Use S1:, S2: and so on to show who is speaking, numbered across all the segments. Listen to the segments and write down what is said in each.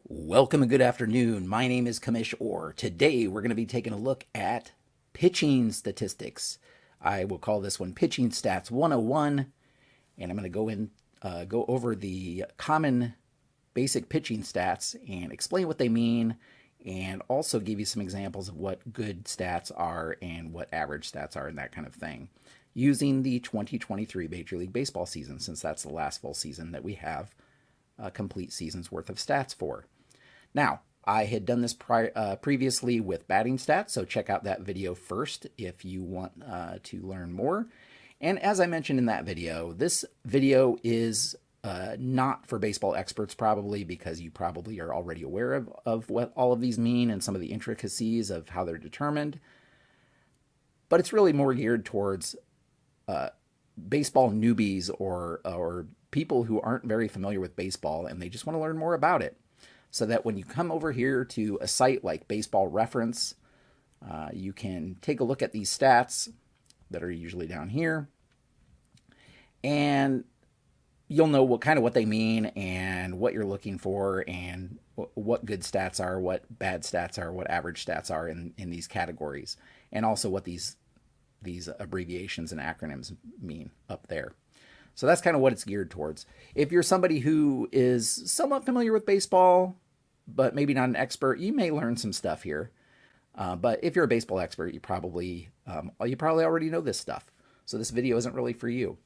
S1: Welcome and good afternoon. My name is Kamish Orr. Today we're going to be taking a look at pitching statistics. I will call this one Pitching Stats 101, and I'm going to go over the common basic pitching stats and explain what they mean, and also give you some examples of what good stats are and what average stats are and that kind of thing, using the 2023 Major League Baseball season, since that's the last full season that we have a complete season's worth of stats for. Now, I had done this previously with batting stats, so check out that video first if you want to learn more. And as I mentioned in that video, this video is not for baseball experts probably, because you probably are already aware of what all of these mean and some of the intricacies of how they're determined. But it's really more geared towards baseball newbies or people who aren't very familiar with baseball and they just want to learn more about it. So that when you come over here to a site like Baseball Reference, you can take a look at these stats that are usually down here, and you'll know what they mean and what you're looking for and what good stats are, what bad stats are, what average stats are in these categories, and also what these abbreviations and acronyms mean up there. So that's kind of what it's geared towards. If you're somebody who is somewhat familiar with baseball, but maybe not an expert, you may learn some stuff here. But if you're a baseball expert, you probably already know this stuff. So this video isn't really for you.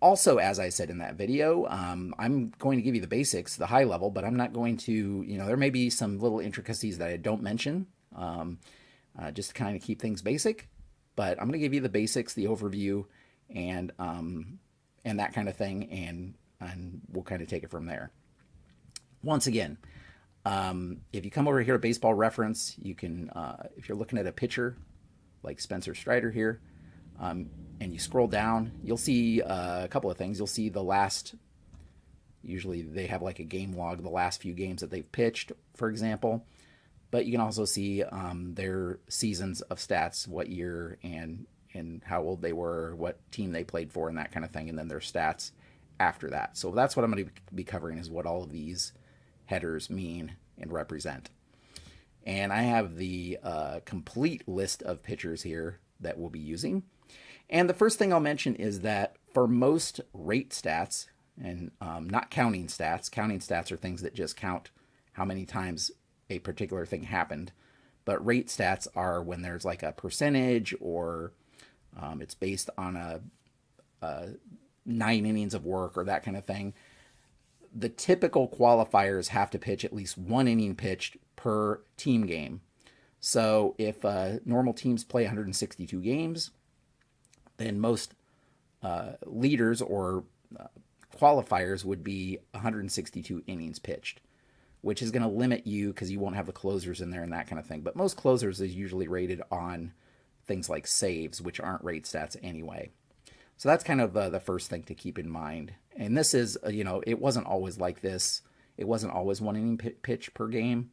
S1: Also, as I said in that video, I'm going to give you the basics, the high level, but I'm not going to, there may be some little intricacies that I don't mention, just to kind of keep things basic. But I'm going to give you the basics, the overview, and that kind of thing, and we'll kind of take it from there. Once again, if you come over here to Baseball Reference, you can, if you're looking at a pitcher like Spencer Strider here, and you scroll down, you'll see a couple of things. You'll see the last, usually they have like a game log, the last few games that they've pitched, for example. But you can also see their seasons of stats, what year and how old they were, what team they played for, and that kind of thing, and then their stats after that. So that's what I'm going to be covering, is what all of these headers mean and represent. And I have the complete list of pitchers here that we'll be using. And the first thing I'll mention is that for most rate stats, and not counting stats are things that just count how many times a particular thing happened. But rate stats are when there's like a percentage, or it's based on a 9 innings of work or that kind of thing. The typical qualifiers have to pitch at least 1 inning pitched per team game. So if normal teams play 162 games, then most leaders or qualifiers would be 162 innings pitched, which is going to limit you because you won't have the closers in there and that kind of thing. But most closers is usually rated on things like saves, which aren't rate stats anyway. So that's kind of the first thing to keep in mind. And this is, it wasn't always like this. It wasn't always 1 inning pitch per game,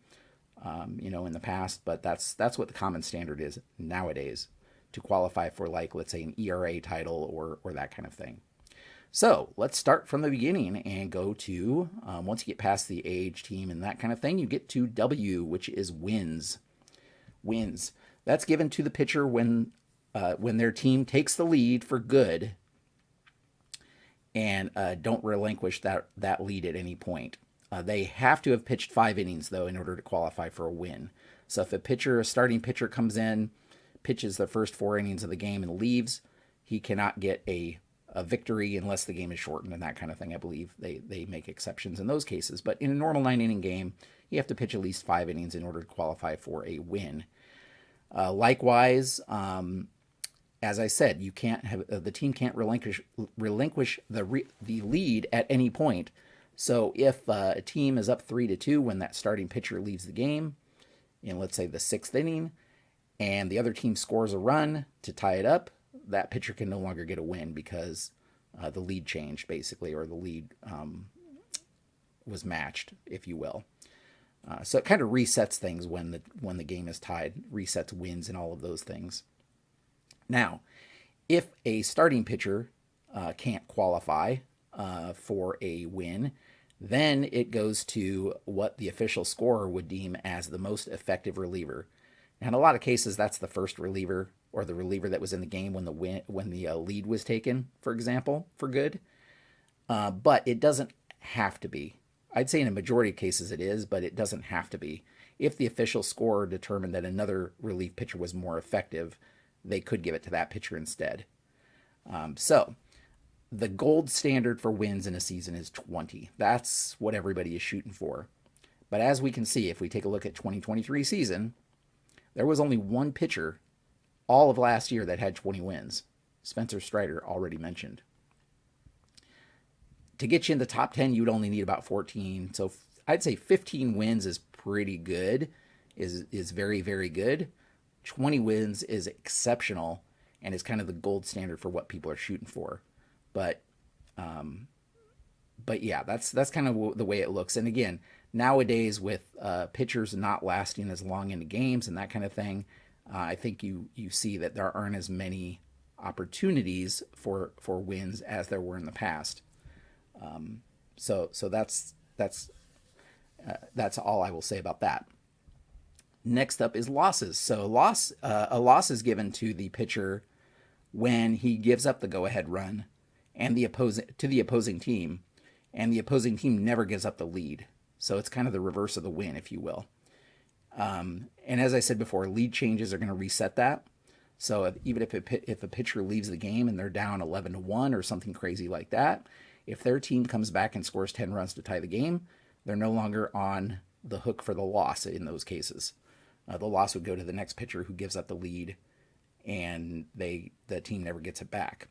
S1: in the past. But that's what the common standard is nowadays to qualify for, like, let's say an ERA title or that kind of thing. So let's start from the beginning and go to, once you get past the age, team, and that kind of thing, you get to W, which is wins. Wins. That's given to the pitcher when their team takes the lead for good and don't relinquish that lead at any point. They have to have pitched 5 innings, though, in order to qualify for a win. So if a starting pitcher comes in, pitches the first 4 innings of the game and leaves, he cannot get a victory unless the game is shortened and that kind of thing. I believe they make exceptions in those cases. But in a normal 9-inning game, you have to pitch at least 5 innings in order to qualify for a win. Likewise, as I said, you can't have the team can't relinquish the lead at any point. So if a team is up 3-2 when that starting pitcher leaves the game, in let's say the 6th inning, and the other team scores a run to tie it up, that pitcher can no longer get a win because the lead changed, basically, or the lead was matched, if you will. So it kind of resets things when the game is tied, resets wins and all of those things. Now, if a starting pitcher can't qualify for a win, Then it goes to what the official scorer would deem as the most effective reliever. And in a lot of cases, that's the first reliever or the reliever that was in the game when the lead was taken, for example, for good. But it doesn't have to be. I'd say in a majority of cases it is, but it doesn't have to be. If the official scorer determined that another relief pitcher was more effective, they could give it to that pitcher instead. So the gold standard for wins in a season is 20. That's what everybody is shooting for. But as we can see, if we take a look at 2023 season, there was only one pitcher all of last year that had 20 wins. Spencer Strider, already mentioned. To get you in the top 10, you'd only need about 14. So I'd say 15 wins is pretty good, is very, very good. 20 wins is exceptional and is kind of the gold standard for what people are shooting for. But yeah, that's kind of the way it looks. And again, nowadays with pitchers not lasting as long into games and that kind of thing, I think you see that there aren't as many opportunities for wins as there were in the past. So that's all I will say about that. Next up is losses. So a loss is given to the pitcher when he gives up the go-ahead run and the opposing team, and the opposing team never gives up the lead. So it's kind of the reverse of the win, if you will. And as I said before, lead changes are going to reset that. So even if a pitcher leaves the game and they're down 11-1 or something crazy like that, if their team comes back and scores 10 runs to tie the game, they're no longer on the hook for the loss in those cases. The loss would go to the next pitcher who gives up the lead, and the team never gets it back.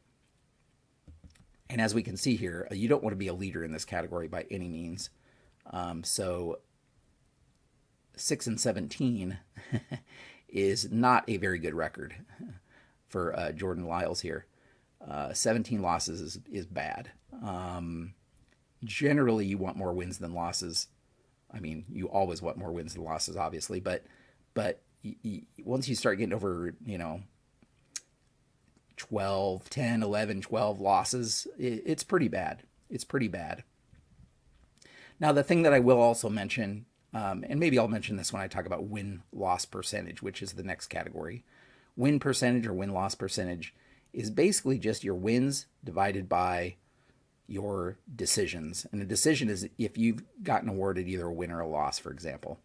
S1: And as we can see here, you don't want to be a leader in this category by any means. So 6-17 is not a very good record for Jordan Lyles here. 17 losses is bad. Generally, you want more wins than losses. I mean, you always want more wins than losses, obviously, but once you start getting over, 12, 10, 11, 12 losses, it's pretty bad. It's pretty bad. Now, the thing that I will also mention, and maybe I'll mention this when I talk about win-loss percentage, which is the next category. Win percentage or win-loss percentage is basically just your wins divided by your decisions. And a decision is if you've gotten awarded either a win or a loss, for example.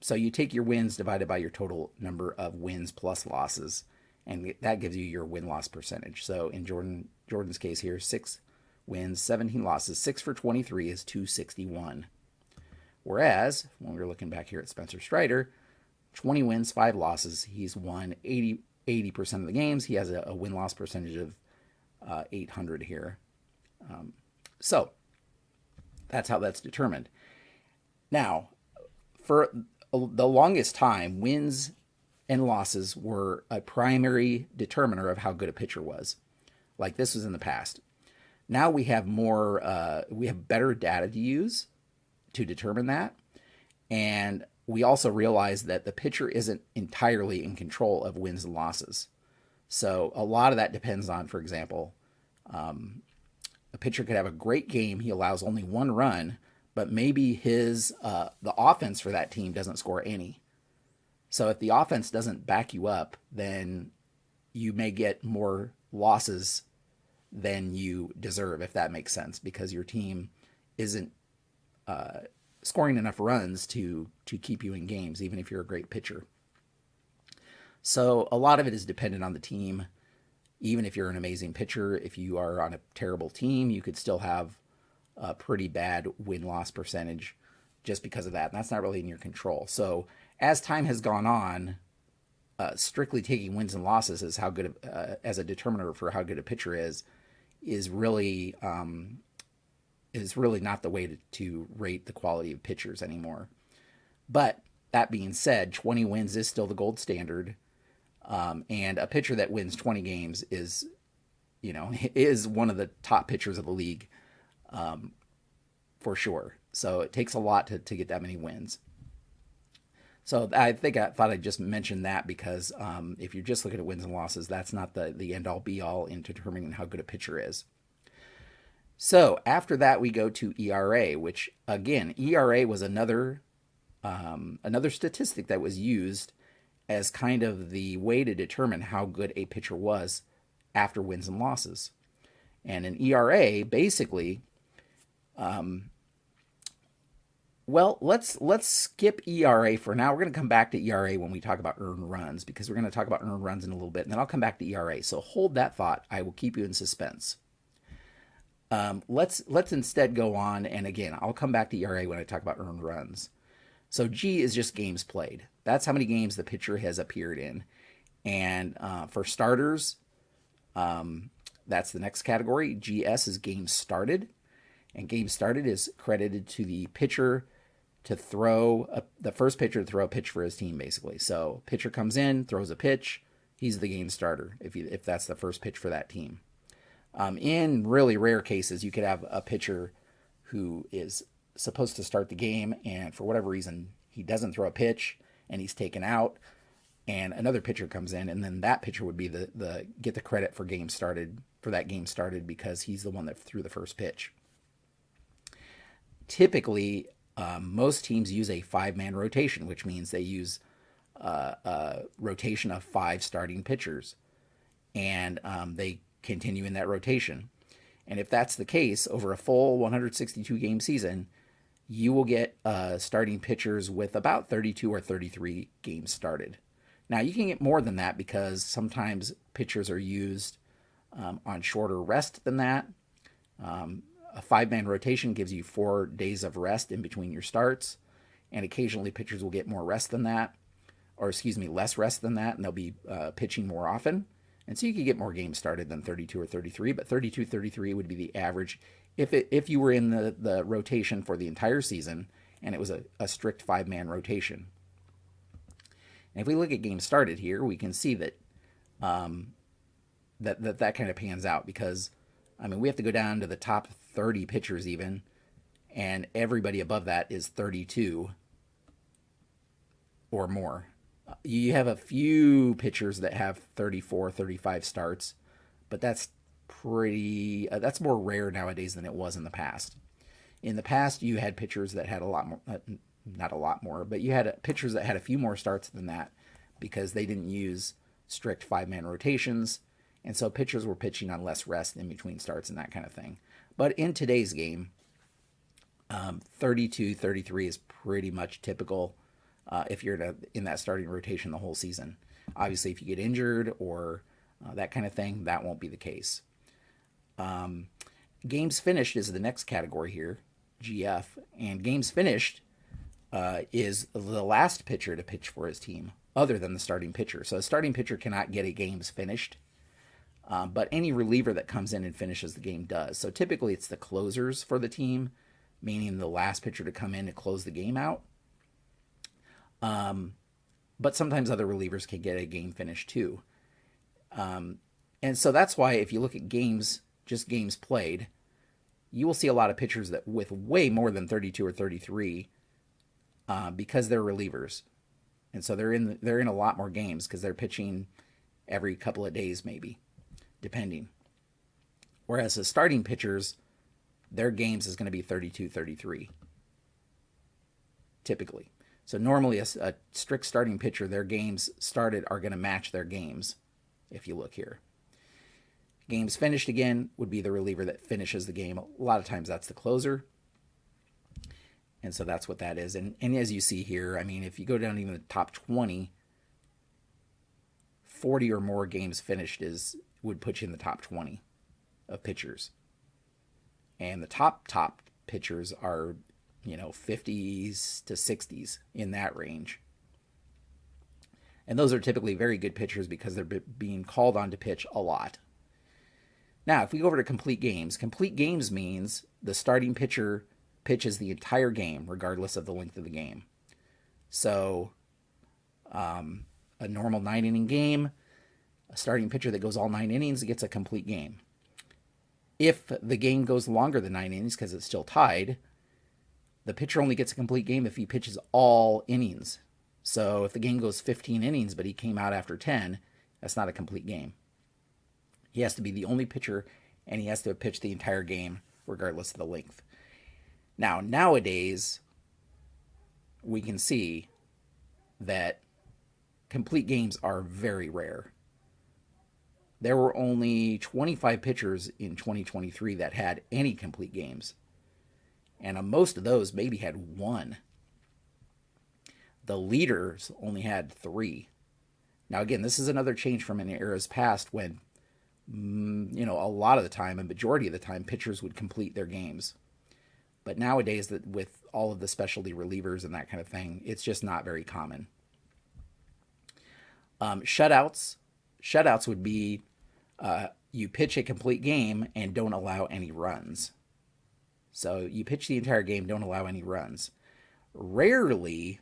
S1: So you take your wins divided by your total number of wins plus losses, and that gives you your win-loss percentage. So in Jordan's case here, 6 wins, 17 losses, 6 for 23 is 261. Whereas, when we're looking back here at Spencer Strider, 20 wins, 5 losses, he's won 80% of the games. He has a win-loss percentage of 800 here. So that's how that's determined. Now, for the longest time, wins and losses were a primary determiner of how good a pitcher was. Like this was in the past. Now we have better data to use to determine that. And we also realize that the pitcher isn't entirely in control of wins and losses. So a lot of that depends on, for example, a pitcher could have a great game. He allows only 1 run, but maybe the offense for that team doesn't score any. So if the offense doesn't back you up, then you may get more losses than you deserve, if that makes sense, because your team isn't scoring enough runs to keep you in games, even if you're a great pitcher. So a lot of it is dependent on the team. Even if you're an amazing pitcher, if you are on a terrible team, you could still have a pretty bad win-loss percentage just because of that. And that's not really in your control. So as time has gone on, strictly taking wins and losses as how good as a determiner for how good a pitcher is really not the way to rate the quality of pitchers anymore. But that being said, 20 wins is still the gold standard. And a pitcher that wins 20 games is one of the top pitchers of the league, for sure. So it takes a lot to get that many wins. So I thought I'd just mention that because if you're just looking at wins and losses, that's not the end all be all in determining how good a pitcher is. So after that, we go to ERA, which again, ERA was another statistic that was used as kind of the way to determine how good a pitcher was after wins and losses. And an ERA basically, well, let's skip ERA for now. We're going to come back to ERA when we talk about earned runs, because we're going to talk about earned runs in a little bit, and then I'll come back to ERA. So hold that thought. I will keep you in suspense. Let's instead go on, and again, I'll come back to ERA when I talk about earned runs. So G is just games played. That's how many games the pitcher has appeared in. And for starters, that's the next category. GS is games started. And games started is credited to the pitcher to throw, the first pitcher to throw a pitch for his team, basically. So pitcher comes in, throws a pitch. He's the game starter if that's the first pitch for that team. In really rare cases, you could have a pitcher who is supposed to start the game, and for whatever reason, he doesn't throw a pitch, and he's taken out, and another pitcher comes in, and then that pitcher would be the get the credit for that game started because he's the one that threw the first pitch. Typically, most teams use a 5-man rotation, which means they use a rotation of 5 starting pitchers, and they continue in that rotation. And if that's the case, over a full 162 game season, you will get starting pitchers with about 32 or 33 games started. Now, you can get more than that because sometimes pitchers are used on shorter rest than that. A 5-man rotation gives you 4 days of rest in between your starts, and occasionally pitchers will get more rest than that, less rest than that, and they'll be pitching more often. And so you could get more games started than 32 or 33, but 32, 33 would be the average if you were in the rotation for the entire season and it was a strict 5-man rotation. And if we look at games started here, we can see that that kind of pans out because, I mean, we have to go down to the top 30 pitchers even, and everybody above that is 32 or more. You have a few pitchers that have 34, 35 starts, but that's that's more rare nowadays than it was in the past. In the past, you had pitchers that had a lot more, not a lot more, but you had pitchers that had a few more starts than that because they didn't use strict 5-man rotations, and so pitchers were pitching on less rest in between starts and that kind of thing. But in today's game, 32, 33 is pretty much typical if you're in that starting rotation the whole season. Obviously, if you get injured or that kind of thing, that won't be the case. Games finished is the next category here, GF, and games finished is the last pitcher to pitch for his team other than the starting pitcher. So a starting pitcher cannot get a games finished, but any reliever that comes in and finishes the game does. So typically it's the closers for the team, meaning the last pitcher to come in to close the game out. But sometimes other relievers can get a game finish too. And so that's why if you look at games, just games played, you will see a lot of pitchers that with way more than 32 or 33 because they're relievers. And so they're in a lot more games because they're pitching every couple of days maybe, depending. Whereas the starting pitchers, their games is going to be 32, 33, typically. So normally a strict starting pitcher, their games started are going to match their games, if you look here. Games finished again would be the reliever that finishes the game. A lot of times that's the closer. And so that's what that is. And as you see here, I mean, if you go down to even the top 20, 40 or more games finished would put you in the top 20 of pitchers. And the top pitchers are, 50s to 60s in that range. And those are typically very good pitchers because they're being called on to pitch a lot. Now, if we go over to complete games means the starting pitcher pitches the entire game regardless of the length of the game. So a normal 9-inning game, a starting pitcher that goes all 9 innings gets a complete game. If the game goes longer than 9 innings because it's still tied, the pitcher only gets a complete game if he pitches all innings. So if the game goes 15 innings but he came out after 10, that's not a complete game. He has to be the only pitcher and he has to have pitched the entire game regardless of the length. Now, nowadays, we can see that complete games are very rare. There were only 25 pitchers in 2023 that had any complete games. And most of those maybe had one. The leaders only had 3. Now, again, this is another change from an era's past when, a lot of the time, a majority of the time, pitchers would complete their games. But nowadays, that with all of the specialty relievers and that kind of thing, it's just not very common. Shutouts would be you pitch a complete game and don't allow any runs. So you pitch the entire game, don't allow any runs. Rarely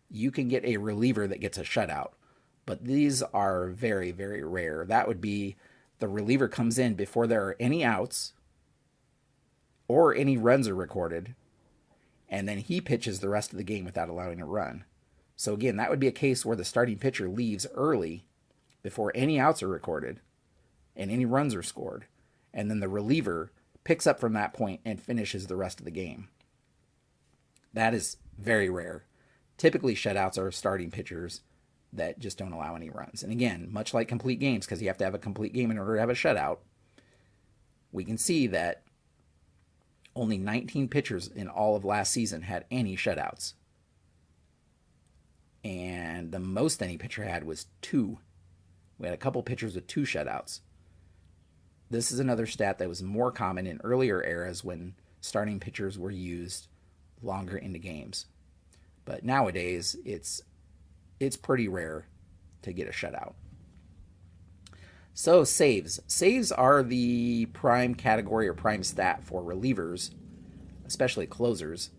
S1: you can get a reliever that gets a shutout, but these are very, very rare. That would be the reliever comes in before there are any outs or any runs are recorded, and then he pitches the rest of the game without allowing a run. So again, that would be a case where the starting pitcher leaves early before any outs are recorded and any runs are scored, and then the reliever picks up from that point and finishes the rest of the game. That is very rare. Typically, shutouts are starting pitchers that just don't allow any runs. And again, much like complete games, because you have to have a complete game in order to have a shutout, we can see that only 19 pitchers in all of last season had any shutouts. And the most any pitcher had was 2. We had a couple pitchers with 2 shutouts. This is another stat that was more common in earlier eras when starting pitchers were used longer into games. But nowadays, it's pretty rare to get a shutout. So saves. Saves are the prime category or prime stat for relievers, especially closers.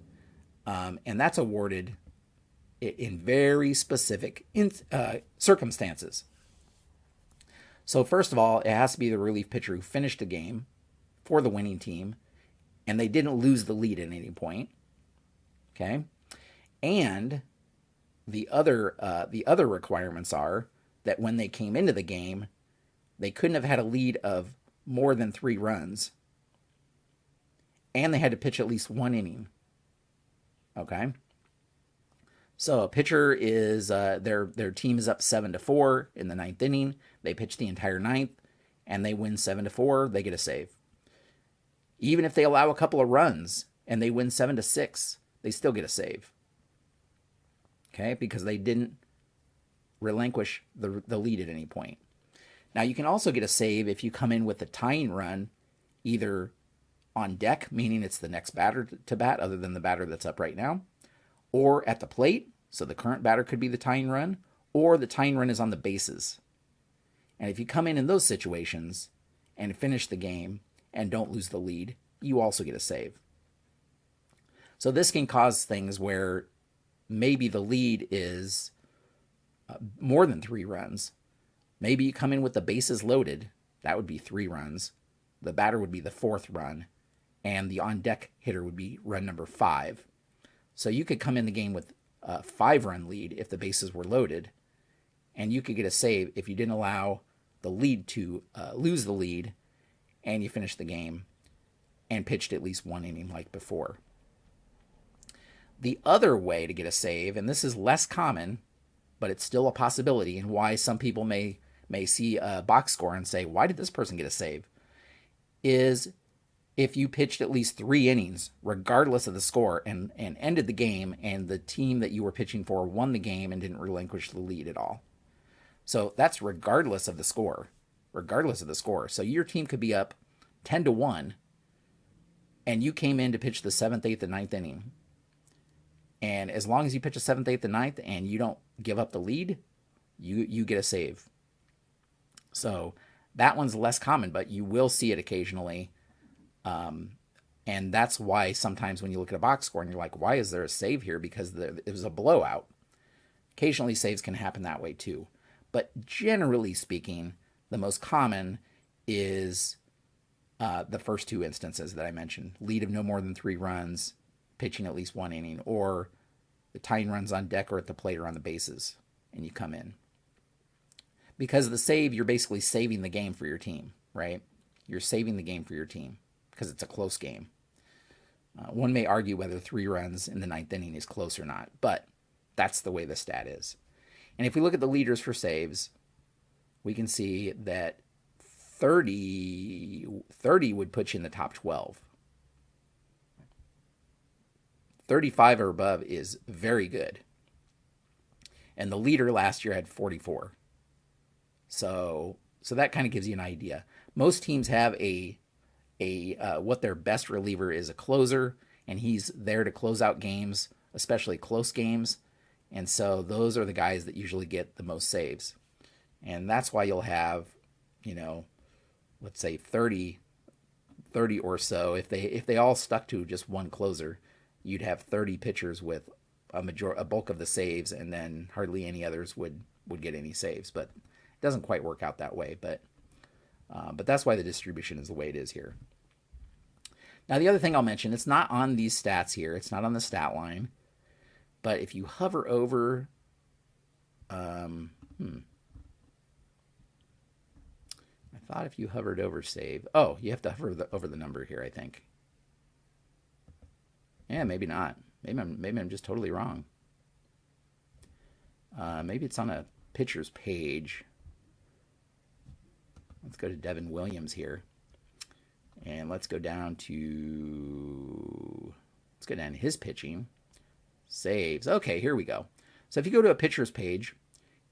S1: And that's awarded in very specific circumstances. So first of all, it has to be the relief pitcher who finished the game for the winning team, and they didn't lose the lead at any point. Okay? And the other requirements are that when they came into the game, they couldn't have had a lead of more than 3 runs, and they had to pitch at least 1 inning. Okay? So a pitcher is their team is up 7-4 in the 9th inning. They pitch the entire 9th, and they win 7-4. They get a save. Even if they allow a couple of runs and they win 7-6, they still get a save. Okay, because they didn't relinquish the lead at any point. Now you can also get a save if you come in with a tying run, either on deck, meaning it's the next batter to bat other than the batter that's up right now, or at the plate, so the current batter could be the tying run, or the tying run is on the bases. And if you come in those situations and finish the game and don't lose the lead, you also get a save. So this can cause things where maybe the lead is more than 3 runs. Maybe you come in with the bases loaded. That would be 3 runs. The batter would be the 4th run, and the on-deck hitter would be run number 5. So you could come in the game with a 5-run lead if the bases were loaded, and you could get a save if you didn't allow the lead to lose the lead, and you finished the game and pitched at least 1 inning like before. The other way to get a save, and this is less common, but it's still a possibility, and why some people may see a box score and say, why did this person get a save, is if you pitched at least 3 innings, regardless of the score, and ended the game, and the team that you were pitching for won the game and didn't relinquish the lead at all. So that's regardless of the score. Regardless of the score. So your team could be up 10-1, and you came in to pitch the 7th, 8th, and 9th inning. And as long as you pitch the 7th, 8th, and 9th, and you don't give up the lead, you get a save. So that one's less common, but you will see it occasionally. And that's why sometimes when you look at a box score and you're like, why is there a save here? Because it was a blowout. Occasionally saves can happen that way too. But generally speaking, the most common is the first 2 instances that I mentioned. Lead of no more than 3 runs, pitching at least 1 inning, or the tying runs on deck or at the plate or on the bases, and you come in. Because of the save, you're basically saving the game for your team, right? You're saving the game for your team because it's a close game. One may argue whether 3 runs in the 9th inning is close or not, but that's the way the stat is. And if we look at the leaders for saves, we can see that 30 would put you in the top 12. 35 or above is very good. And the leader last year had 44. So that kind of gives you an idea. Most teams have what their best reliever is, a closer, and he's there to close out games, especially close games. And so those are the guys that usually get the most saves. And that's why you'll have, let's say 30 or so. If they all stuck to just one closer, you'd have 30 pitchers with a bulk of the saves, and then hardly any others would get any saves. But it doesn't quite work out that way. But that's why the distribution is the way it is here. Now, the other thing I'll mention, it's not on these stats here. It's not on the stat line. But if you hover over, I thought if you hovered over save, you have to hover over the number here, I think. Yeah, maybe not. Maybe I'm just totally wrong. Maybe it's on a pitcher's page. Let's go to Devin Williams here. And let's go down to his pitching. Saves. Okay, here we go. So if you go to a pitcher's page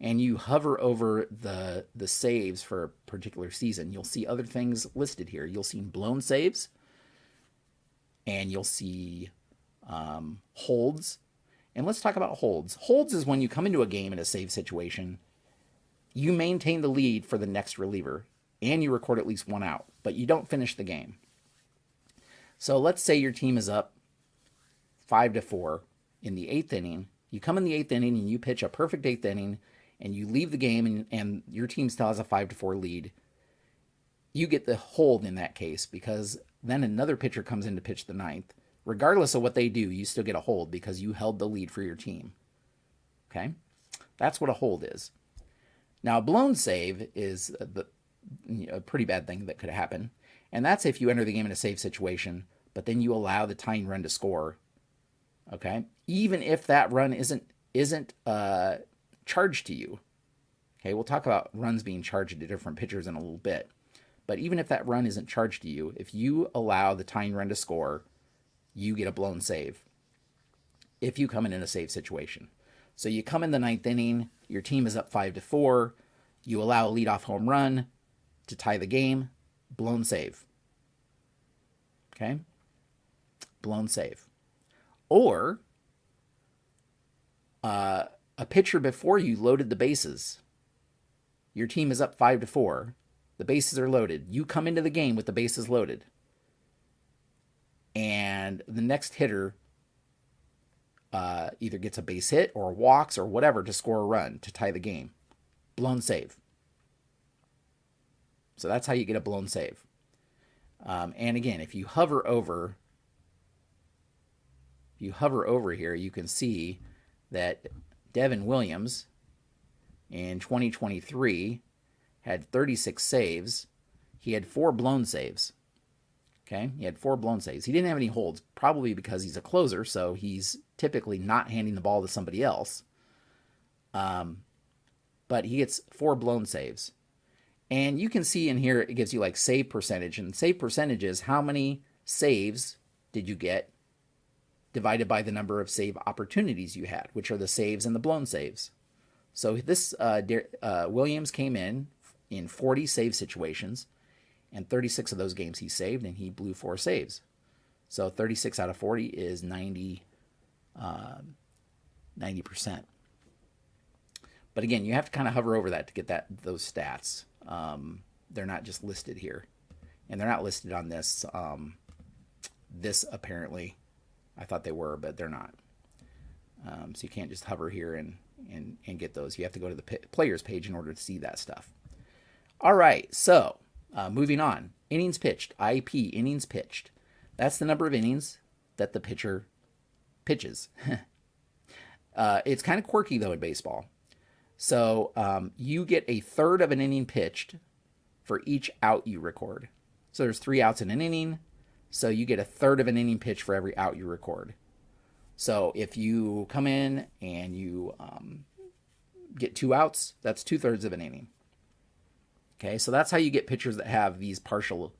S1: and you hover over the saves for a particular season, you'll see other things listed here. You'll see blown saves, and you'll see holds. And let's talk about holds. Holds is when you come into a game in a save situation, you maintain the lead for the next reliever, and you record at least one out, but you don't finish the game. So let's say your team is up 5-4 in the 8th inning. You come in the 8th inning and you pitch a perfect 8th inning, and you leave the game, and your team still has a 5-4 lead. You get the hold in that case, because then another pitcher comes in to pitch the 9th. Regardless of what they do, you still get a hold because you held the lead for your team. Okay? That's what a hold is. Now, a blown save is a pretty bad thing that could happen. And that's if you enter the game in a save situation, but then you allow the tying run to score. Okay? Even if that run isn't charged to you. Okay, we'll talk about runs being charged to different pitchers in a little bit. But even if that run isn't charged to you, if you allow the tying run to score, you get a blown save if you come in a save situation. So you come in the 9th inning, your team is up 5-4, you allow a leadoff home run to tie the game, blown save. Okay? Blown save. Or a pitcher before you loaded the bases. Your team is up 5-4. The bases are loaded. You come into the game with the bases loaded. And the next hitter either gets a base hit or walks or whatever to score a run to tie the game. Blown save. So that's how you get a blown save. And again, if you hover over here, you can see that Devin Williams in 2023 had 36 saves. He had 4 blown saves. Okay, he had 4 blown saves. He didn't have any holds, probably because he's a closer, so he's typically not handing the ball to somebody else. But he gets 4 blown saves. And you can see in here, it gives you like save percentage. And save percentage is how many saves did you get divided by the number of save opportunities you had, which are the saves and the blown saves. So this Williams came in 40 save situations, and 36 of those games he saved, and he blew 4 saves. So 36 out of 40 is 90%. But again, you have to kind of hover over that to get those stats. They're not just listed here. And they're not listed on this. This apparently, I thought they were, but they're not. So you can't just hover here and get those. You have to go to the players page in order to see that stuff. All right, so moving on. Innings pitched, IP, innings pitched. That's the number of innings that the pitcher pitches. It's kind of quirky, though, in baseball. So you get a third of an inning pitched for each out you record. So there's 3 outs in an inning. So you get a third of an inning pitch for every out you record. So if you come in and you get 2 outs, that's 2/3 of an inning. Okay, so that's how you get pitchers that have these partial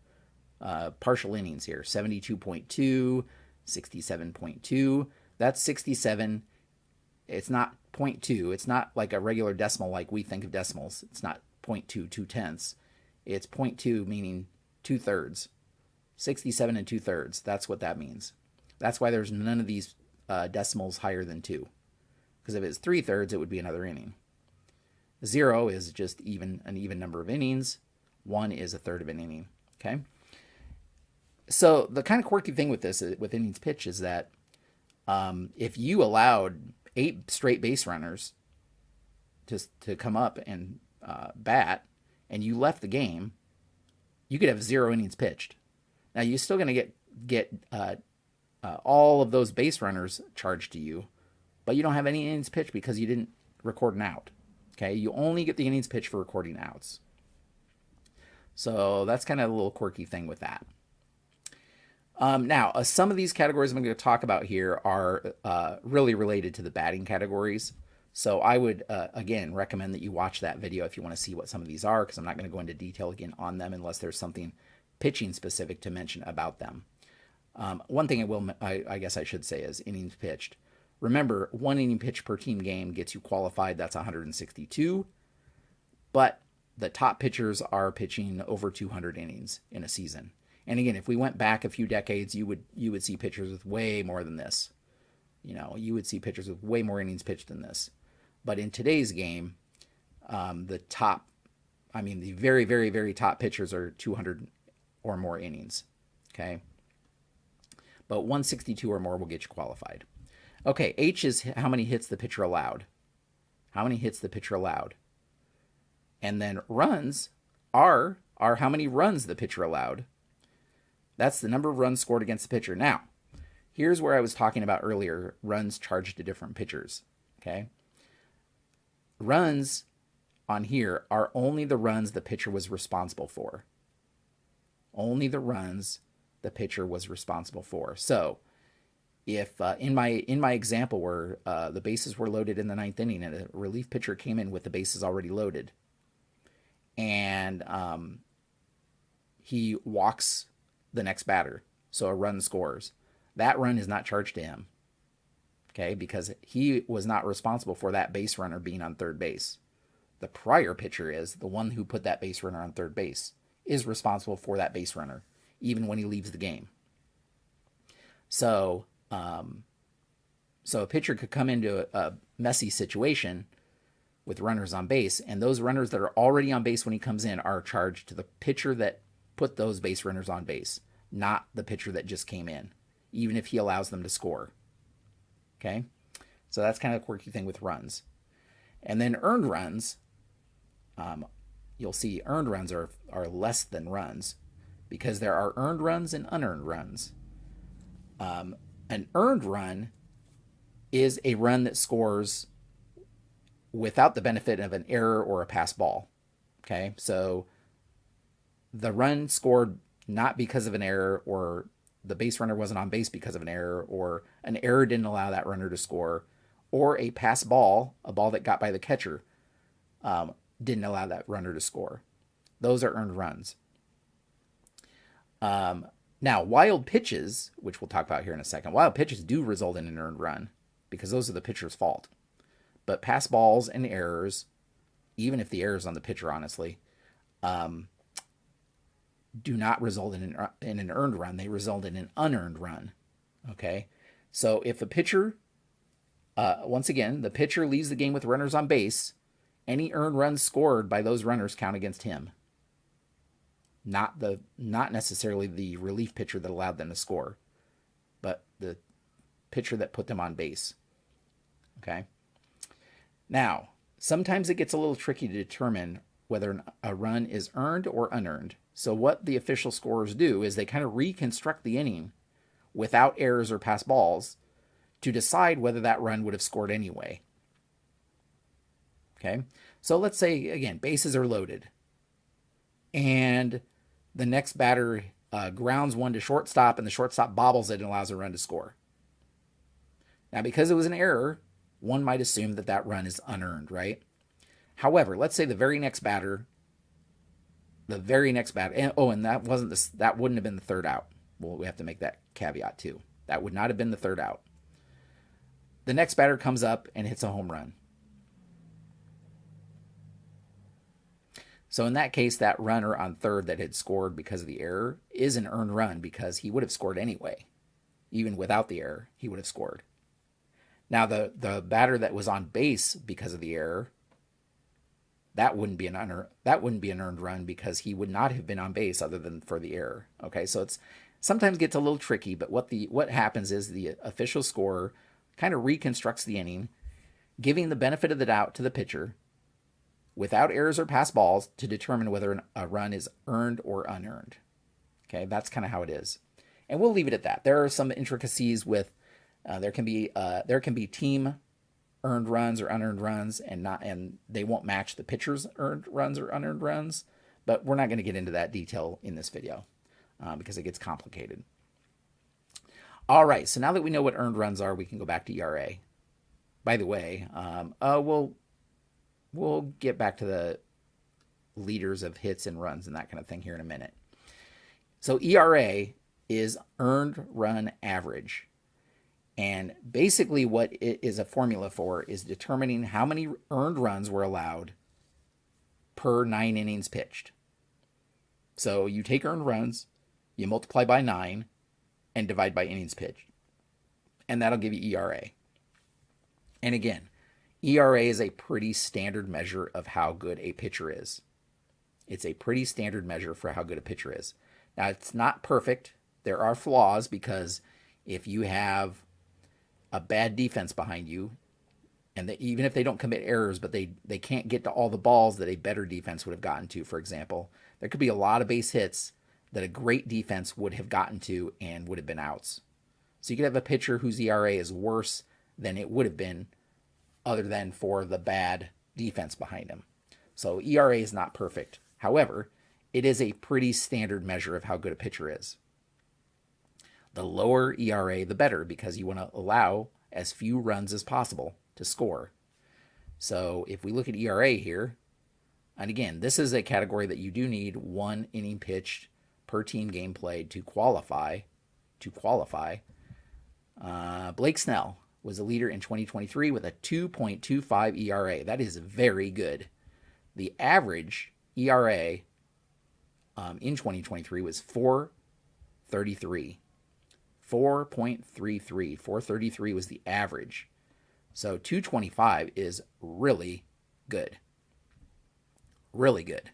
S1: innings here. 72.2, 67.2. That's 67. It's not 0.2. It's not like a regular decimal like we think of decimals. It's not 0.2, 2/10. It's 0.2, meaning 2/3. 67 and 2/3. That's what that means. That's why there's none of these decimals higher than 2. Because if it's 3/3, it would be another inning. 0 is just an even number of innings. 1 is a third of an inning. Okay. So the kind of quirky thing with this, with innings pitch, is that if you allowed 8 straight base runners to come up and bat, and you left the game, you could have 0 innings pitched. Now you're still going to get all of those base runners charged to you, but you don't have any innings pitched because you didn't record an out. Okay, you only get the innings pitched for recording outs. So that's kind of a little quirky thing with that. Now, some of these categories I'm going to talk about here are really related to the batting categories. So I would, again, recommend that you watch that video if you want to see what some of these are, because I'm not going to go into detail again on them unless there's something pitching specific to mention about them. One thing I guess I should say is innings pitched. Remember, 1 inning pitch per team game gets you qualified. That's 162. But the top pitchers are pitching over 200 innings in a season. And again, if we went back a few decades, you would see pitchers with way more than this. You would see pitchers with way more innings pitched than this. But in today's game, the very, very, very top pitchers are 200 or more innings. Okay. But 162 or more will get you qualified. Okay, H is how many hits the pitcher allowed. How many hits the pitcher allowed. And then runs are how many runs the pitcher allowed. That's the number of runs scored against the pitcher. Now, here's where I was talking about earlier, runs charged to different pitchers. Okay? Runs on here are only the runs the pitcher was responsible for. Only the runs the pitcher was responsible for. So, if in my example where the bases were loaded in the 9th inning and a relief pitcher came in with the bases already loaded, and he walks the next batter, so a run scores, that run is not charged to him, okay, because he was not responsible for that base runner being on third base. The prior pitcher is the one who put that base runner on third base, is responsible for that base runner, even when he leaves the game. So a pitcher could come into a messy situation with runners on base, and those runners that are already on base when he comes in are charged to the pitcher that put those base runners on base, not the pitcher that just came in, even if he allows them to score. Okay? So that's kind of a quirky thing with runs. And then earned runs, you'll see earned runs are less than runs, because there are earned runs and unearned runs. An earned run is a run that scores without the benefit of an error or a pass ball. Okay, so the run scored not because of an error, or the base runner wasn't on base because of an error, or an error didn't allow that runner to score, or a pass ball, a ball that got by the catcher, didn't allow that runner to score. Those are earned runs. Now, wild pitches, which we'll talk about here in a second, wild pitches do result in an earned run because those are the pitcher's fault. But pass balls and errors, even if the error is on the pitcher, honestly, do not result in an earned run. They result in an unearned run. Okay? So if a pitcher, once again, the pitcher leaves the game with runners on base, any earned runs scored by those runners count against him. Not necessarily the relief pitcher that allowed them to score, but the pitcher that put them on base. Okay. Now, sometimes it gets a little tricky to determine whether a run is earned or unearned. So what the official scorers do is they kind of reconstruct the inning without errors or pass balls to decide whether that run would have scored anyway. Okay. So let's say, again, bases are loaded, and the next batter grounds one to shortstop, and the shortstop bobbles it and allows a run to score. Now, because it was an error, one might assume that that run is unearned, right? However, let's say the very next batter, and that wouldn't have been the third out. Well, we have to make that caveat too. That would not have been the third out. The next batter comes up and hits a home run. So in that case, that runner on third that had scored because of the error is an earned run because he would have scored anyway. Even without the error, he would have scored. Now, the batter that was on base because of the error, that wouldn't be an earned run because he would not have been on base other than for the error. Okay, so it's sometimes gets a little tricky, but what happens is the official scorer kind of reconstructs the inning, giving the benefit of the doubt to the pitcher without errors or pass balls to determine whether a run is earned or unearned. Okay, that's kind of how it is. And we'll leave it at that. There are some intricacies with there can be team earned runs or unearned runs, and they won't match the pitcher's earned runs or unearned runs. But we're not going to get into that detail in this video because it gets complicated. All right, so now that we know what earned runs are, we can go back to ERA. By the way, we'll get back to the leaders of hits and runs and that kind of thing here in a minute. So ERA is earned run average. And basically what it is a formula for is determining how many earned runs were allowed per 9 innings pitched. So you take earned runs, you multiply by 9, and divide by innings pitched. And that'll give you ERA. And again, ERA is a pretty standard measure of how good a pitcher is. It's a pretty standard measure for how good a pitcher is. Now, it's not perfect. There are flaws because if you have a bad defense behind you, and even if they don't commit errors, but they can't get to all the balls that a better defense would have gotten to, for example, there could be a lot of base hits that a great defense would have gotten to and would have been outs. So you could have a pitcher whose ERA is worse than it would have been other than for the bad defense behind him. So ERA is not perfect. However, it is a pretty standard measure of how good a pitcher is. The lower ERA, the better, because you want to allow as few runs as possible to score. So if we look at ERA here, and again, this is a category that you do need 1 inning pitched per team game played to qualify. Blake Snell was a leader in 2023 with a 2.25 ERA. That is very good. The average ERA in 2023 was 4.33. 4.33. 4.33 was the average. So 225 is really good. Really good.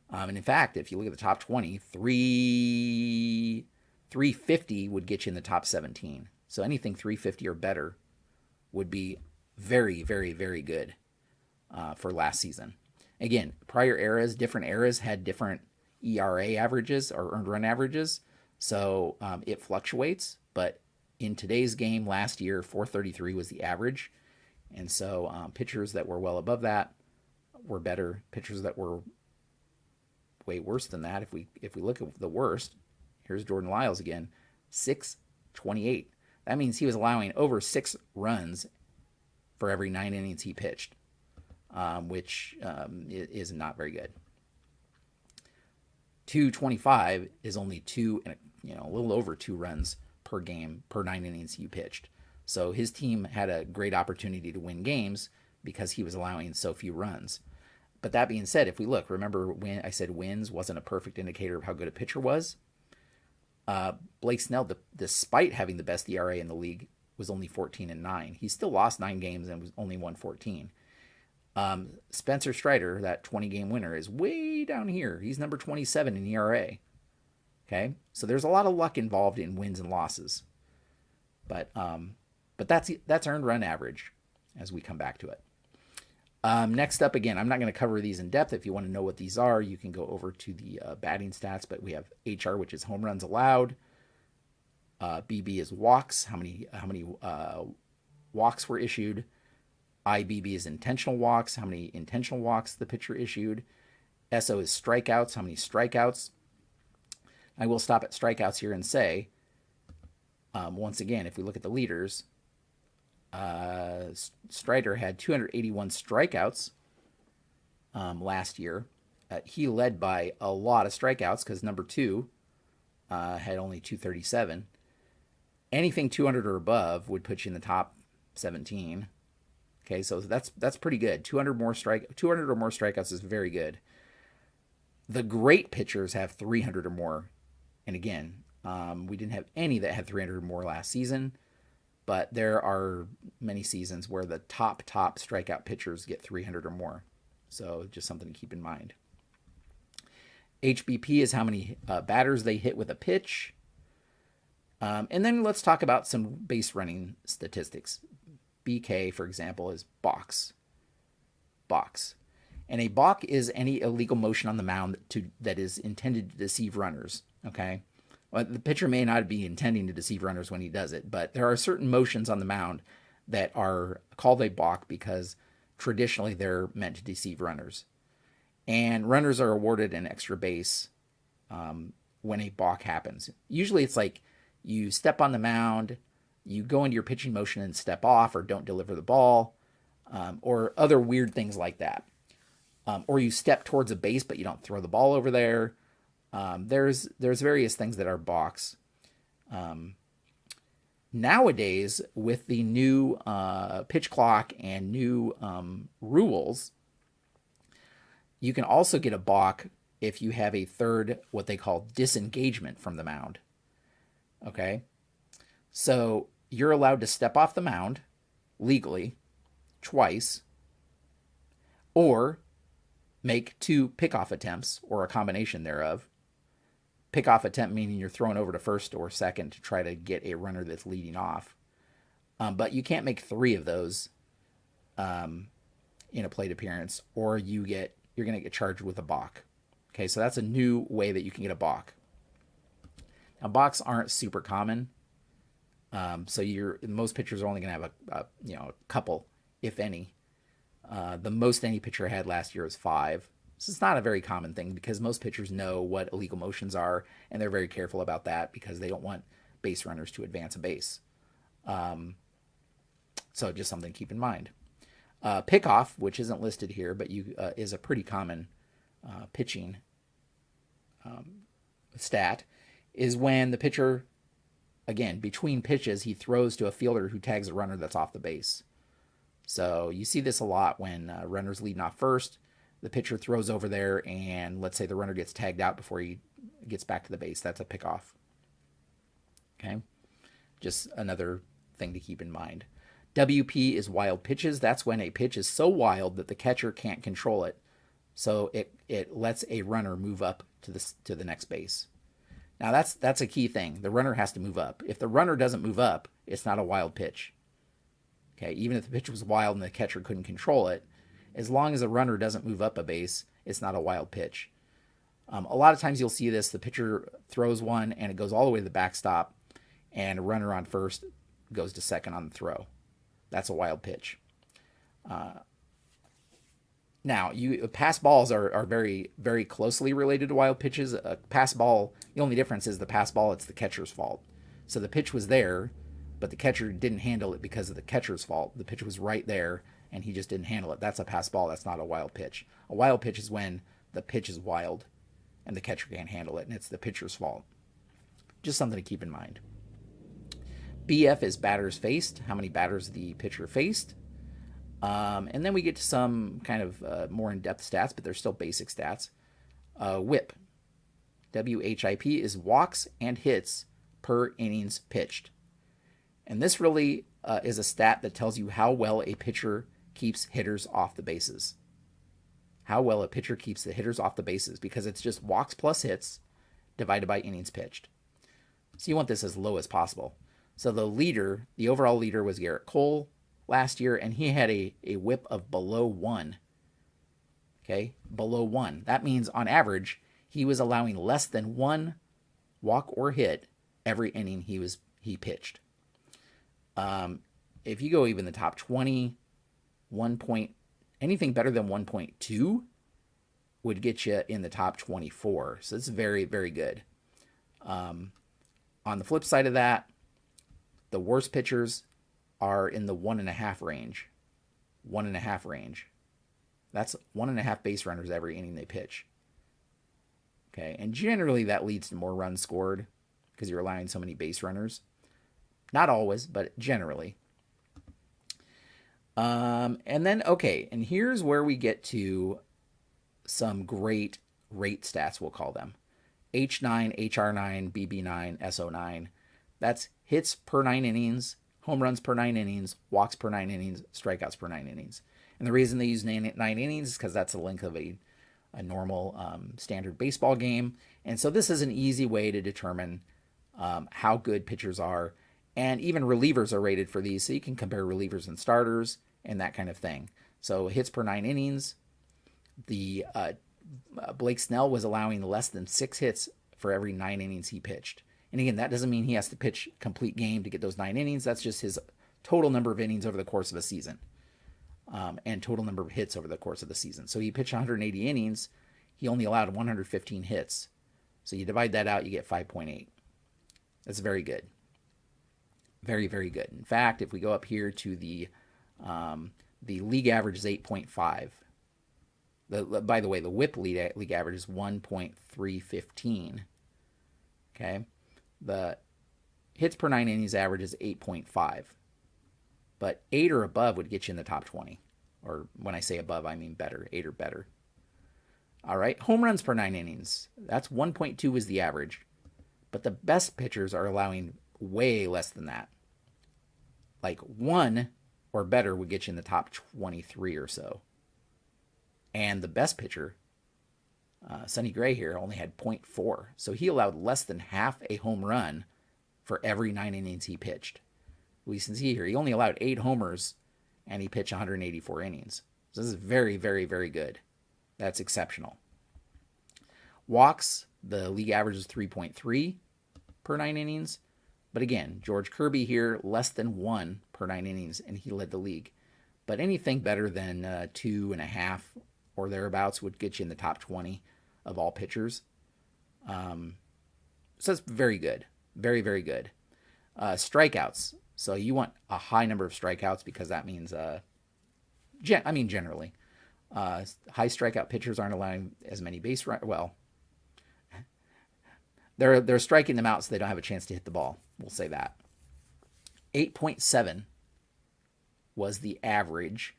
S1: And in fact, if you look at the top 20, 350 would get you in the top 17. So anything 350 or better would be very, very, very good for last season. Again, different eras had different ERA averages or earned run averages. So it fluctuates, but in today's game last year, 433 was the average. And so pitchers that were well above that were better. Pitchers that were way worse than that, if we look at the worst, here's Jordan Lyles again, 628. That means he was allowing over 6 runs for every 9 innings he pitched, which is not very good. 225 is only a little over 2 runs per game per 9 innings you pitched. So his team had a great opportunity to win games because he was allowing so few runs. But that being said, if we look, remember when I said wins wasn't a perfect indicator of how good a pitcher was? Blake Snell, despite having the best ERA in the league, was only 14-9. He still lost 9 games and was only won 14. Spencer Strider, that 20-game winner, is way down here. He's number 27 in ERA. Okay, so there's a lot of luck involved in wins and losses. But that's earned run average as we come back to it. Next up, again, I'm not going to cover these in depth. If you want to know what these are, you can go over to the batting stats. But we have HR, which is home runs allowed. BB is walks, how many walks were issued. IBB is intentional walks, how many intentional walks the pitcher issued. SO is strikeouts, how many strikeouts. I will stop at strikeouts here and say, once again, if we look at the leaders, Strider had 281 strikeouts last year. He led by a lot of strikeouts because number 2 had only 237. Anything 200 or above would put you in the top 17. Okay, so that's pretty good. 200 or more strikeouts is very good. The great pitchers have 300 or more. And again, we didn't have any that had 300 or more last season, but there are many seasons where the top strikeout pitchers get 300 or more. So just something to keep in mind. HBP is how many batters they hit with a pitch. And then let's talk about some base running statistics. BK, for example, is box. And a balk is any illegal motion on the mound that is intended to deceive runners. Okay, well, the pitcher may not be intending to deceive runners when he does it, but there are certain motions on the mound that are called a balk because traditionally they're meant to deceive runners. And runners are awarded an extra base when a balk happens. Usually it's like you step on the mound, you go into your pitching motion and step off or don't deliver the ball, or other weird things like that. Or you step towards a base but you don't throw the ball over there. There's various things that are balks. Nowadays, with the new pitch clock and new rules, you can also get a balk if you have a third, what they call disengagement from the mound. Okay? So you're allowed to step off the mound legally twice, or make 2 pickoff attempts or a combination thereof. Pickoff attempt meaning you're thrown over to first or second to try to get a runner that's leading off. But you can't make 3 of those in a plate appearance, or you're going to get charged with a balk. Okay, so that's a new way that you can get a balk. Now, balks aren't super common, so most pitchers are only going to have a couple, if any. The most any pitcher had last year was 5. So it's not a very common thing because most pitchers know what illegal motions are, and they're very careful about that because they don't want base runners to advance a base. So just something to keep in mind. Pickoff, which isn't listed here, but is a pretty common pitching stat, is when the pitcher, again, between pitches, he throws to a fielder who tags a runner that's off the base. So you see this a lot when runners leading off first. The pitcher throws over there, and let's say the runner gets tagged out before he gets back to the base. That's a pickoff. Okay? Just another thing to keep in mind. WP is wild pitches. That's when a pitch is so wild that the catcher can't control it. So it lets a runner move up to the next base. Now that's a key thing. The runner has to move up. If the runner doesn't move up, it's not a wild pitch. Okay, even if the pitch was wild and the catcher couldn't control it, as long as the runner doesn't move up a base, it's not a wild pitch. A lot of times you'll see this, the pitcher throws one and it goes all the way to the backstop, and a runner on first goes to second on the throw. That's a wild pitch. Now, pass balls are very, very closely related to wild pitches. A pass ball, the only difference is the pass ball, it's the catcher's fault. So the pitch was there, but the catcher didn't handle it because of the catcher's fault. The pitch was right there, and he just didn't handle it. That's a pass ball. That's not a wild pitch. A wild pitch is when the pitch is wild and the catcher can't handle it, and it's the pitcher's fault. Just something to keep in mind. BF is batters faced, how many batters the pitcher faced. And then we get to some kind of more in-depth stats, but they're still basic stats. WHIP. WHIP is walks and hits per innings pitched. And this really is a stat that tells you how well a pitcher keeps hitters off the bases. How well a pitcher keeps the hitters off the bases, because it's just walks plus hits divided by innings pitched. So you want this as low as possible. So the overall leader was Garrett Cole last year, and he had a whip of below 1. Okay, below 1. That means on average, he was allowing less than 1 walk or hit every inning he pitched. If you go even the top 20, anything better than 1.2 would get you in the top 24. So it's very, very good. On the flip side of that, the worst pitchers are in the 1.5 range. 1.5 range. That's 1.5 base runners every inning they pitch. Okay, and generally that leads to more runs scored because you're allowing so many base runners. Not always, but generally. And then, okay, and here's where we get to some great rate stats, we'll call them. H9, HR9, BB9, SO9. That's hits per 9 innings, home runs per 9 innings, walks per 9 innings, strikeouts per 9 innings. And the reason they use 9 innings is because that's the length of a normal standard baseball game. And so this is an easy way to determine how good pitchers are. And even relievers are rated for these, so you can compare relievers and starters and that kind of thing. So hits per 9 innings, the Blake Snell was allowing less than 6 hits for every 9 innings he pitched. And again, that doesn't mean he has to pitch complete game to get those 9 innings. That's just his total number of innings over the course of a season, and total number of hits over the course of the season. So he pitched 180 innings. He only allowed 115 hits. So you divide that out, you get 5.8. That's very good. Very, very good. In fact, if we go up here to the league average is 8.5. By the way, the WHIP league average is 1.315. Okay. The hits per 9 innings average is 8.5. But 8 or above would get you in the top 20. Or when I say above, I mean better. 8 or better. All right. Home runs per 9 innings. That's 1.2 is the average. But the best pitchers are allowing way less than that. Like 1 or better would get you in the top 23 or so. And the best pitcher, Sonny Gray here, only had 0.4. So he allowed less than half a home run for every 9 innings he pitched. We can see here, he only allowed 8 homers, and he pitched 184 innings. So this is very, very, very good. That's exceptional. Walks, the league average is 3.3 per 9 innings. But again, George Kirby here, less than 1 per 9 innings, and he led the league. But anything better than 2.5 or thereabouts would get you in the top 20 of all pitchers. So that's very good. Very, very good. Strikeouts. So you want a high number of strikeouts because that means, generally. High strikeout pitchers aren't allowing as many base runners. Well, they're striking them out so they don't have a chance to hit the ball. We'll say that. 8.7 was the average.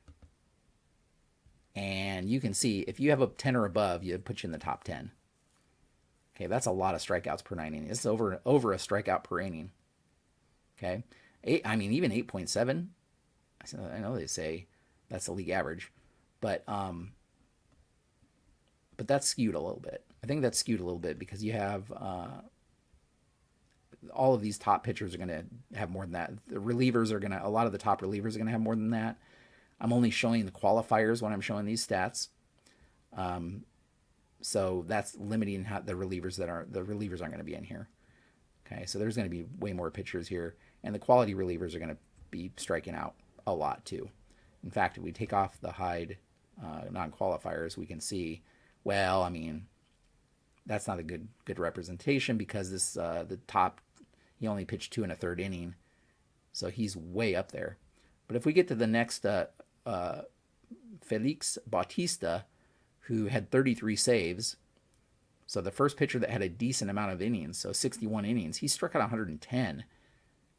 S1: And you can see if you have a 10 or above, you put you in the top 10. Okay, that's a lot of strikeouts per 9 innings. This is over a strikeout per inning. Okay, even 8.7. I know they say that's the league average, but that's skewed a little bit. I think that's skewed a little bit because you have all of these top pitchers are going to have more than that. The relievers are a lot of the top relievers are going to have more than that. I'm only showing the qualifiers when I'm showing these stats. So that's limiting how the relievers aren't going to be in here. Okay, so there's going to be way more pitchers here, and the quality relievers are going to be striking out a lot too. In fact, if we take off the hide non-qualifiers, we can see, well, I mean, that's not a good representation because this the top, he only pitched 2 1/3 inning, so he's way up there. But if we get to the next Felix Bautista, who had 33 saves, so the first pitcher that had a decent amount of innings, so 61 innings, he struck out 110,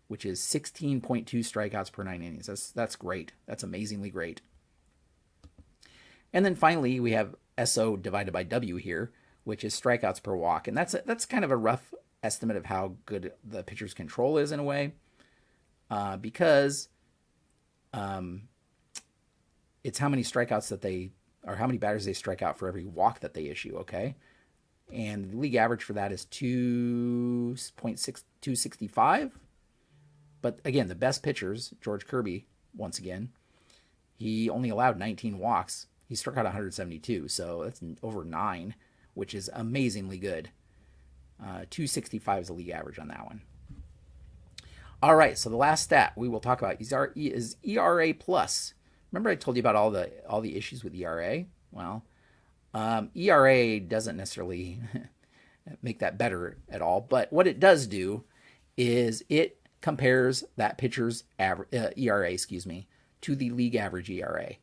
S1: which is 16.2 strikeouts per 9 innings. That's great. That's amazingly great. And then finally, we have SO divided by W here, which is strikeouts per walk. And that's kind of a rough estimate of how good the pitcher's control is in a way, because it's how many strikeouts or how many batters they strike out for every walk that they issue, okay? And the league average for that is 265. But again, the best pitchers, George Kirby, once again, he only allowed 19 walks. He struck out 172, so that's over 9, which is amazingly good. 265 is the league average on that one. All right, so the last stat we will talk about is ERA plus. Remember I told you about all the issues with ERA? Well, ERA doesn't necessarily make that better at all. But what it does do is it compares that pitcher's ERA, to the league average ERA.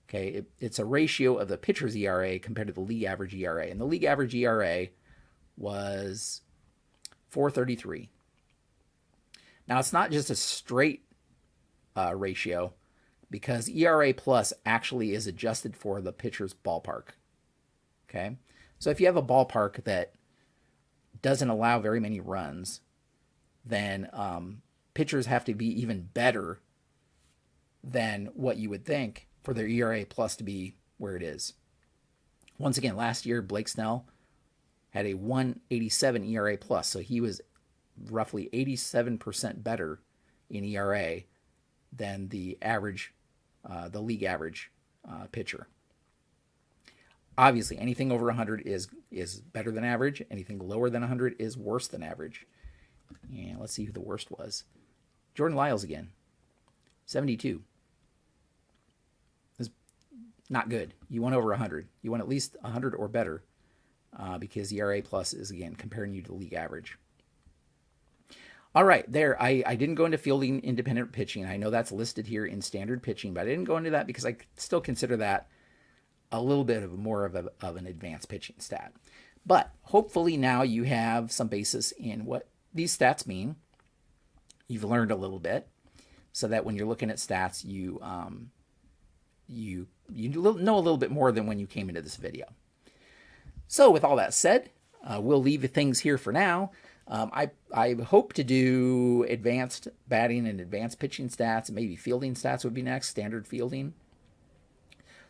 S1: Okay, it's a ratio of the pitcher's ERA compared to the league average ERA, and the league average ERA was 4.33. Now it's not just a straight ratio, because ERA plus actually is adjusted for the pitcher's ballpark. Okay, so if you have a ballpark that doesn't allow very many runs, then pitchers have to be even better than what you would think for their ERA plus to be where it is. Once again, last year, Blake Snell had a 187 ERA plus, so he was roughly 87% better in ERA than the average, the league average pitcher. Obviously, anything over 100 is better than average. Anything lower than 100 is worse than average. And let's see who the worst was. Jordan Lyles again, 72. That's not good. You want over 100. You want at least 100 or better, because ERA plus is, again, comparing you to the league average. All right, there. I didn't go into fielding independent pitching. I know that's listed here in standard pitching, but I didn't go into that because I still consider that a little bit of more of an advanced pitching stat. But hopefully now you have some basis in what these stats mean. You've learned a little bit, so that when you're looking at stats, you know a little bit more than when you came into this video. So with all that said, we'll leave things here for now. I hope to do advanced batting and advanced pitching stats, and maybe fielding stats would be next, standard fielding.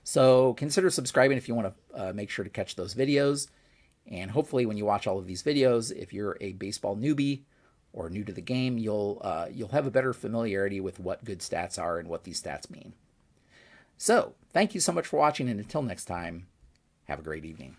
S1: So consider subscribing if you want to make sure to catch those videos. And hopefully when you watch all of these videos, if you're a baseball newbie or new to the game, you'll have a better familiarity with what good stats are and what these stats mean. So thank you so much for watching, and until next time, have a great evening.